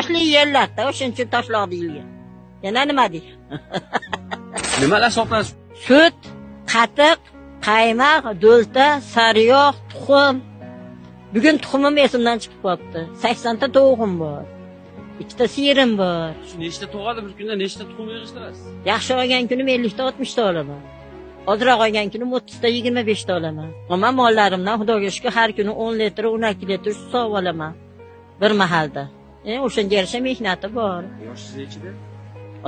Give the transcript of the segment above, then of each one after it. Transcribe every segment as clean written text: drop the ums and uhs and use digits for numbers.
kerakli yerlarda o'shaning uchun toshloq deyilgan. Yana nima deydi? Nimalar sotasiz? Sut, qatiq, qaymoq, do'lta, sariyog', tuxum. Bugun tuxumim esimdan chiqib qolibdi. 80 ta tovuqim bor. 2 ta sirim bor. Nechta tug'adi bir kunda, nechta tuxum yig'ishtirasiz? Yaxshi olgan kunim 50 ta 60 ta olaman. Ozroq olgan kunim 30 ta 25 ta olaman. Ammo mollarimdan Xudoga shukr har kuni 10 litr, 12 litr sut sog'ib olaman. Bir mahalda. O'shanga yarasha mehnati bor. Yoshingiz nechida?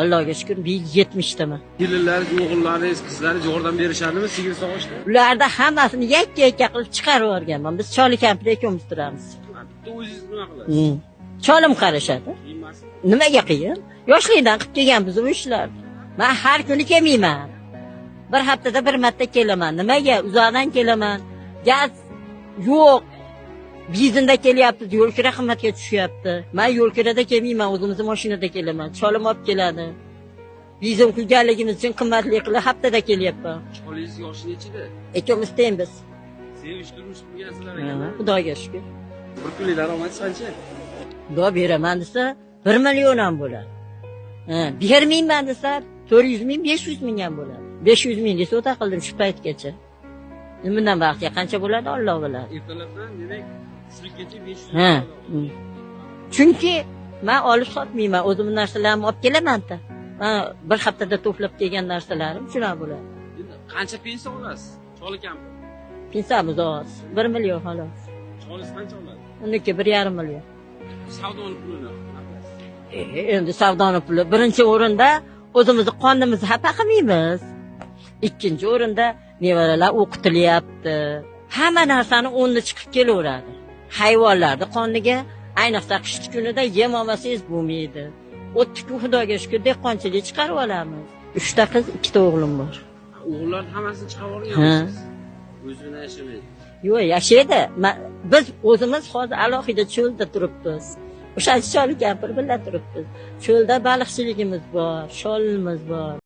Allohga shukr 70 taman. Kelinlaringiz, o'g'illaringiz, qizlaringiz yordam berishadimi sigir sog'ishda? Ularda hammasini yakka-yakka qilib chiqarib yuborganman. Biz choli kampir ikkovimiz turamiz. Bitta o'zingiz nima qilasiz? Cholim qarashadi. Nimaga qiyin? Yoshlikdan qilib kelganmiz bu ishlarni. Men har kuni kelmayman. Bir haftada bir marta kelaman. Nimaga? Uzoqdan kelaman. Gaz yo'q. Bizinda kelyapti, yo'l kira qimmatga tushyapti. Men yo'l kirada kelmayman, o'zimizning mashinada kelaman. Cholim olib keladi. Bizim kuyganligimiz uchun qimmatli qilib haftada kelyapman. Cholingiz yoshi nechida? Ikkovimiz tengmiz. Sevish turmush qurgansizlar ekan. Xudoga shukr. Bir kunlik daromadingiz qancha? Xudo beraman desa 1 million ham bo'ladi. Bermayman desa 400 ming, 500 ming ham bo'ladi. 500 ming desa o'ta qildim shu paytgacha. Bundan vaqtga qancha bo'ladi Alloh biladi. Ertalabdan demak tushlikgacha 500 ming. Chunki men olib sotmayman, o'zimning narsalarimni olib kelaman-da. Bir haftada to'plab kelgan narsalarim shular bo'ladi. Qancha pensiya olasiz? Choli kampir. Pensiyamiz oz, 1 million xolos. Cholingiz qancha oladi? Uniki 1,5 million. Savdoni pulini. Endi savdoni puli birinchi o'rinda o'zimizni qonimizni xafa qilmaymiz. Ikkinchi o'rinda nevaralar o'qitilyapti. Hamma narsani o'rni chiqib kelaveradi. Hayvonlarni qoniga ayniqsa qish kunida yem olmasangiz bo'lmaydi. O'tdi-ku Xudoga shukr dehqonchilik chiqarib olamiz. 3 ta qiz, 2 ta o'g'lim bor. O'g'illarni hammasini chiqarib olganmisiz? O'zini yashamaydi. Yo'q, yashaydi. Biz o'zimiz hozir alohida cho'lda turibmiz. O'sha choli kampir bilan turibmiz. Cho'lda baliqchiligimiz bor, sholimiz bor.